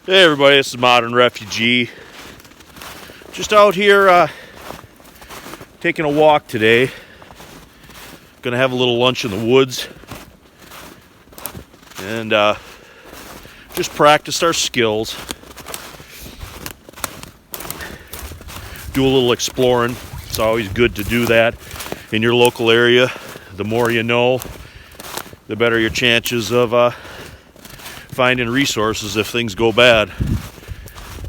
Hey everybody, this is Modern Refugee. Just out here taking a walk today. Gonna have a little lunch in the woods and just practice our skills. Do a little exploring. It's always good to do that in your local area. The more you know, the better your chances of finding resources if things go bad.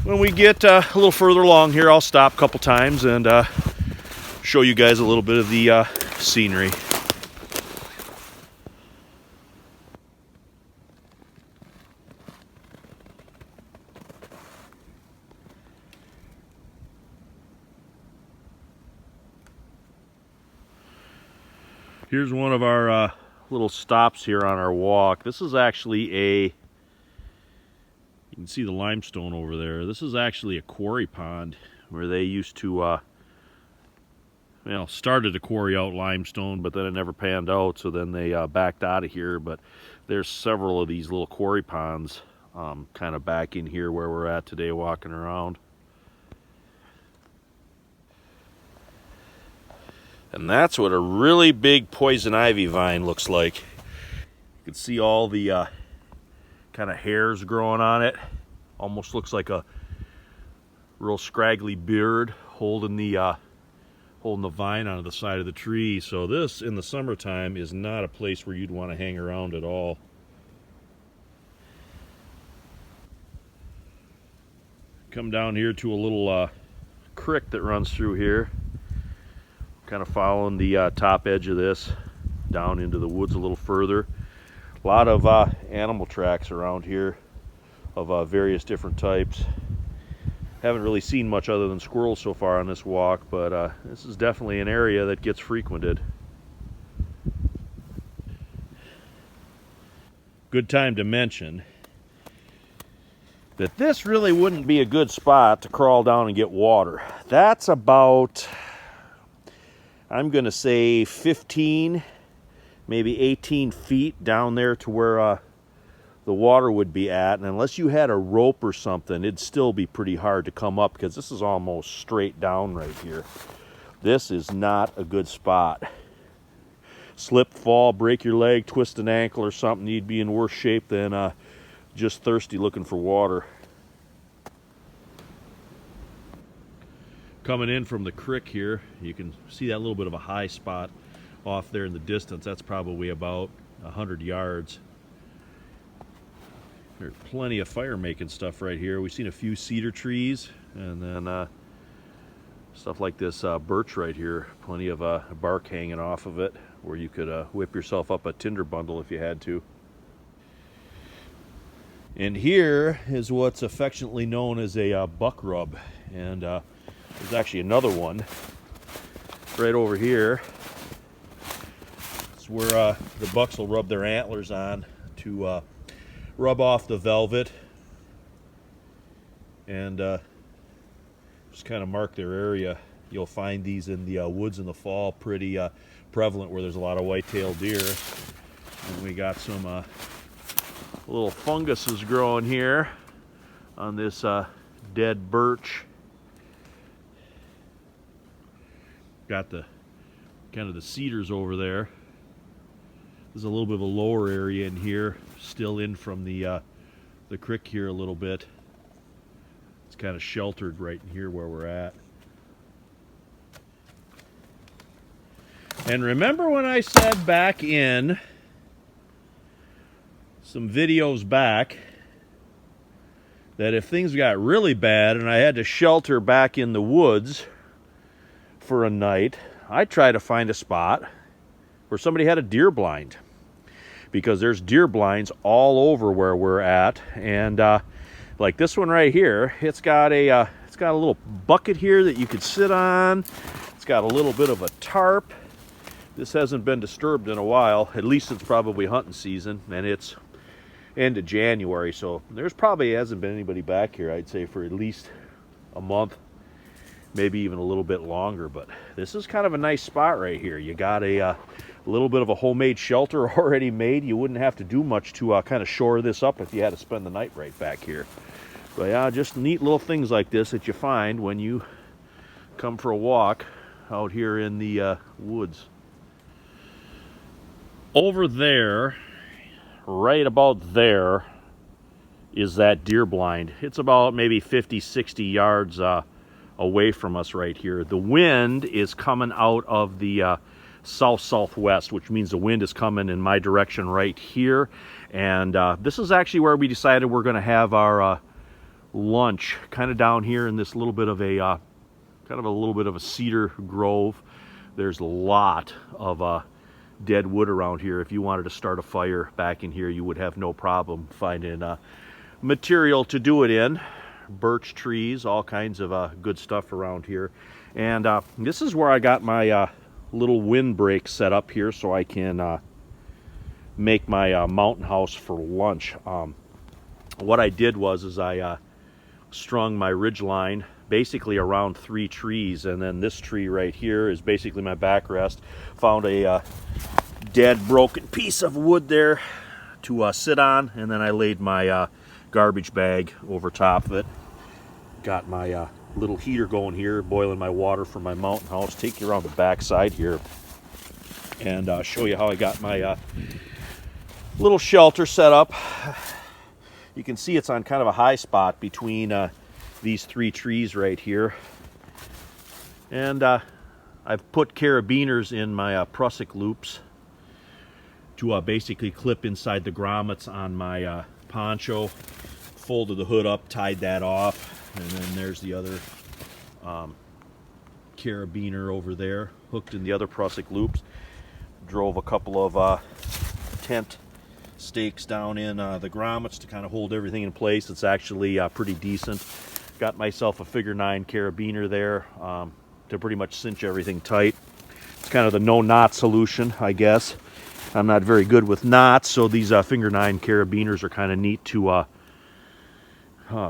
When we get a little further along here, I'll stop a couple times and show you guys a little bit of the scenery. Here's one of our little stops here on our walk. This is actually you can see the limestone over there. This is actually a quarry pond where they used to, started to quarry out limestone, but then it never panned out, so then they backed out of here. But there's several of these little quarry ponds kind of back in here where we're at today walking around. And that's what a really big poison ivy vine looks like. You can see all the kind of hairs growing on it. Almost looks like a real scraggly beard holding the vine onto the side of the tree. So this, in the summertime, is not a place where you'd want to hang around at all. Come down here to a little creek that runs through here. Kind of following the top edge of this down into the woods a little further. A lot of animal tracks around here of various different types. Haven't really seen much other than squirrels so far on this walk, but this is definitely an area that gets frequented. Good time to mention that this really wouldn't be a good spot to crawl down and get water. That's about, I'm going to say 15, maybe 18 feet down there to where the water would be at. And unless you had a rope or something, it'd still be pretty hard to come up because this is almost straight down right here. This is not a good spot. Slip, fall, break your leg, twist an ankle or something, you'd be in worse shape than just thirsty looking for water. Coming in from the creek here, you can see that little bit of a high spot off there in the distance. That's probably about 100 yards. There's plenty of fire making stuff right here. We've seen a few cedar trees and then stuff like this birch right here. Plenty of bark hanging off of it where you could whip yourself up a tinder bundle if you had to. And here is what's affectionately known as a buck rub. And there's actually another one right over here. It's where the bucks will rub their antlers on to rub off the velvet and just kind of mark their area. You'll find these in the woods in the fall, pretty prevalent where there's a lot of white-tailed deer. And we got some little funguses growing here on this dead birch. Got the kind of the cedars over there. There's a little bit of a lower area in here, still in from the creek here a little bit. It's kind of sheltered right in here where we're at. And remember when I said back in some videos back that if things got really bad and I had to shelter back in the woods for a night, I'd try to find a spot where somebody had a deer blind, because there's deer blinds all over where we're at. And like this one right here, it's got a little bucket here that you could sit on. It's got a little bit of a tarp. This hasn't been disturbed in a while. At least it's probably hunting season, and it's end of January, so there's probably hasn't been anybody back here, I'd say, for at least a month, maybe even a little bit longer. But this is kind of a nice spot right here. You got a little bit of a homemade shelter already made. You wouldn't have to do much to kind of shore this up if you had to spend the night right back here. But yeah, just neat little things like this that you find when you come for a walk out here in the woods. Over there, right about there, is that deer blind. It's about maybe 50, 60 yards away from us right here. The wind is coming out of the south-southwest, which means the wind is coming in my direction right here. And this is actually where we decided we're going to have our lunch, kind of down here in this little bit of a cedar grove. There's a lot of dead wood around here. If you wanted to start a fire back in here, you would have no problem finding material to do it in. Birch trees, all kinds of good stuff around here. And this is where I got my little windbreak set up here so I can make my mountain house for lunch. What I did was I strung my ridge line basically around 3 trees, and then this tree right here is basically my backrest. Found a dead broken piece of wood there to sit on, and then I laid my garbage bag over top of it. Got my little heater going here, boiling my water for my mountain house. Take you around the back side here and show you how I got my little shelter set up. You can see it's on kind of a high spot between these 3 trees right here. And I've put carabiners in my prusik loops to basically clip inside the grommets on my poncho. Folded the hood up, tied that off, and then there's the other carabiner over there, hooked in the other prusik loops. Drove a couple of tent stakes down in the grommets to kind of hold everything in place. It's actually pretty decent. Got myself a figure 9 carabiner there to pretty much cinch everything tight. It's kind of the no knot solution, I guess. I'm not very good with knots, so these figure 9 carabiners are kind of neat to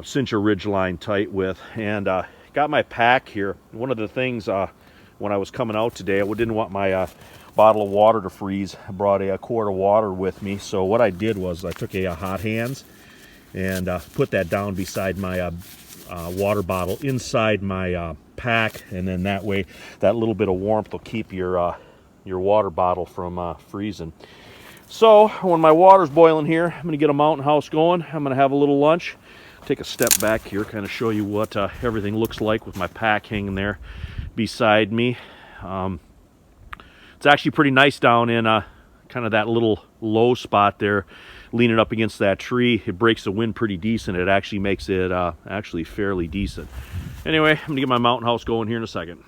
cinch a ridge line tight with. And got my pack here. One of the things when I was coming out today, I didn't want my bottle of water to freeze. I brought a quart of water with me. So what I did was I took a hot hands and put that down beside my water bottle inside my pack, and then that way that little bit of warmth will keep your water bottle from freezing. So when my water's boiling here, I'm going to get a mountain house going. I'm going to have a little lunch. Take a step back here, kind of show you what everything looks like with my pack hanging there beside me. It's actually pretty nice down in kind of that little low spot there, leaning up against that tree. It breaks the wind pretty decent. It actually makes it actually fairly decent. Anyway, I'm gonna get my mountain house going here in a second.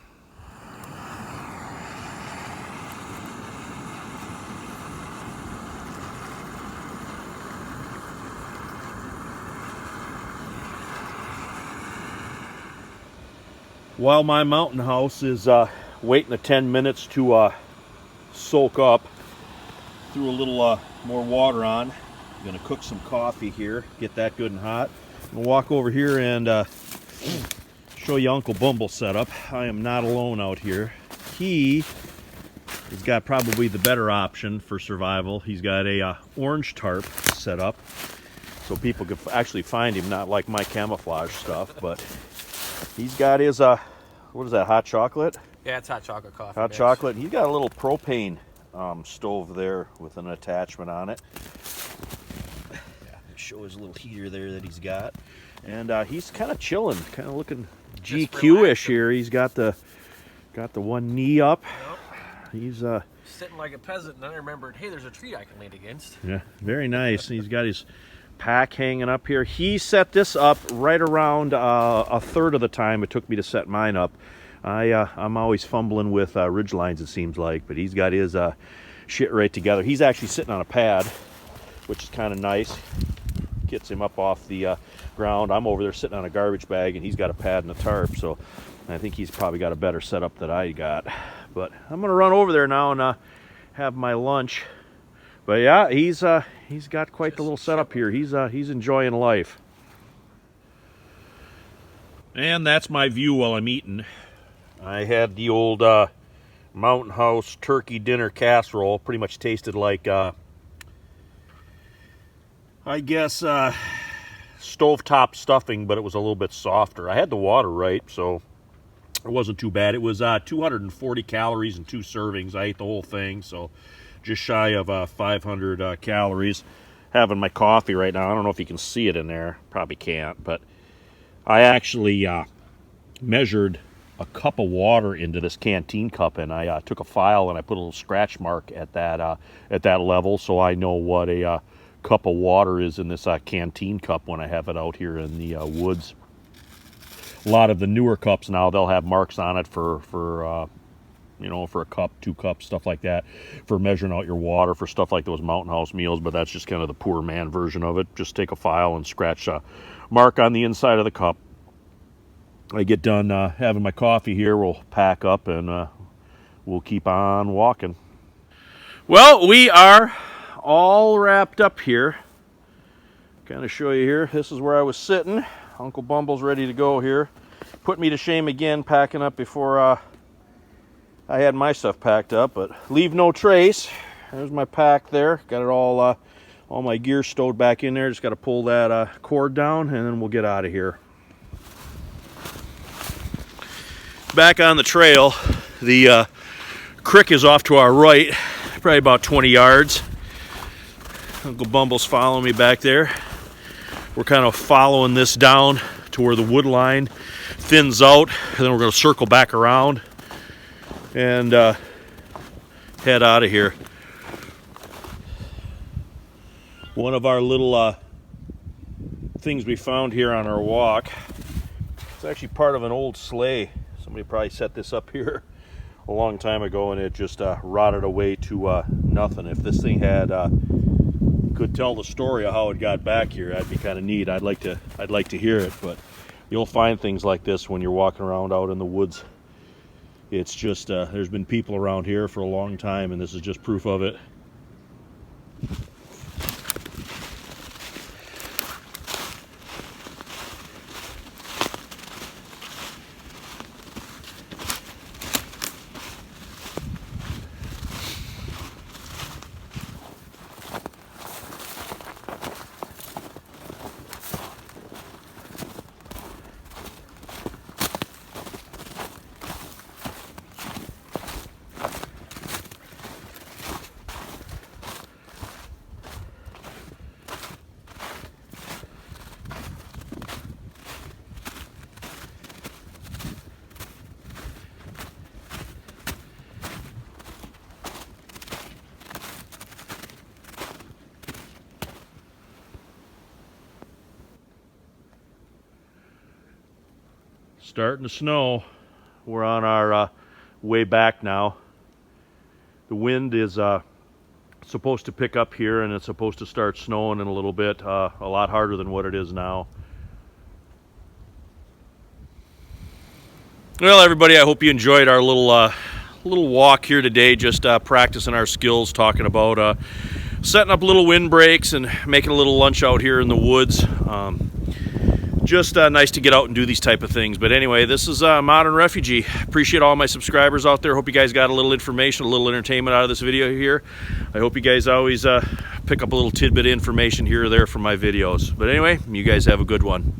While my mountain house is waiting the 10 minutes to soak up, threw a little more water on. I'm gonna cook some coffee here, get that good and hot. I'm gonna walk over here and show you Uncle Bumble's setup. I am not alone out here. He has got probably the better option for survival. He's got a orange tarp set up so people can actually find him, not like my camouflage stuff, but he's got his what is that, hot chocolate? Yeah, it's hot chocolate coffee. Hot chocolate. He's got a little propane stove there with an attachment on it. Yeah, show his little heater there that he's got, and he's kind of chilling, kind of looking GQ-ish here. He's got the one knee up. Yep. He's sitting like a peasant, and then I remembered, hey, there's a tree I can lean against. Yeah, very nice. He's got his pack hanging up here. He set this up right around a third of the time it took me to set mine up. I'm always fumbling with ridge lines, it seems like, but he's got his shit right together. He's actually sitting on a pad, which is kind of nice. Gets him up off the ground. I'm over there sitting on a garbage bag, and he's got a pad and a tarp, so I think he's probably got a better setup than I got. But I'm gonna run over there now and have my lunch. But yeah, he's got quite the little setup here. He's enjoying life. And that's my view while I'm eating. I had the old Mountain House turkey dinner casserole. Pretty much tasted like, I guess, stovetop stuffing, but it was a little bit softer. I had the water right, so it wasn't too bad. It was 240 calories and 2 servings. I ate the whole thing, so just shy of 500 calories. Having my coffee right now. I don't know if you can see it in there. Probably can't, but I actually measured a cup of water into this canteen cup, and I took a file and I put a little scratch mark at that level, so I know what a cup of water is in this canteen cup when I have it out here in the woods. A lot of the newer cups now, they'll have marks on it for you know, for a cup, 2 cups, stuff like that, for measuring out your water, for stuff like those Mountain House meals, but that's just kind of the poor man version of it. Just take a file and scratch a mark on the inside of the cup. I get done having my coffee here, we'll pack up and we'll keep on walking. Well, we are all wrapped up here. Kind of show you here. This is where I was sitting. Uncle Bumble's ready to go here. Put me to shame again packing up before I had my stuff packed up, but leave no trace. There's my pack there. Got it all my gear stowed back in there. Just got to pull that cord down and then we'll get out of here. Back on the trail, the creek is off to our right, probably about 20 yards. Uncle Bumble's following me back there. We're kind of following this down to where the wood line thins out, and then we're going to circle back around and head out of here. One of our little things we found here on our walk, it's actually part of an old sleigh. Somebody probably set this up here a long time ago and it just rotted away to nothing. If this thing had could tell the story of how it got back here, that'd be kind of neat. I'd like to hear it, but you'll find things like this when you're walking around out in the woods. It's just there's been people around here for a long time, and this is just proof of it. Starting to snow. We're on our way back now. The wind is supposed to pick up here, and it's supposed to start snowing in a little bit, a lot harder than what it is now. Well, everybody, I hope you enjoyed our little walk here today, just practicing our skills, talking about setting up little windbreaks and making a little lunch out here in the woods. Just nice to get out and do these type of things. But anyway, this is Modern Refugee. Appreciate all my subscribers out there. Hope you guys got a little information, a little entertainment out of this video here. I hope you guys always pick up a little tidbit of information here or there from my videos. But anyway, you guys have a good one.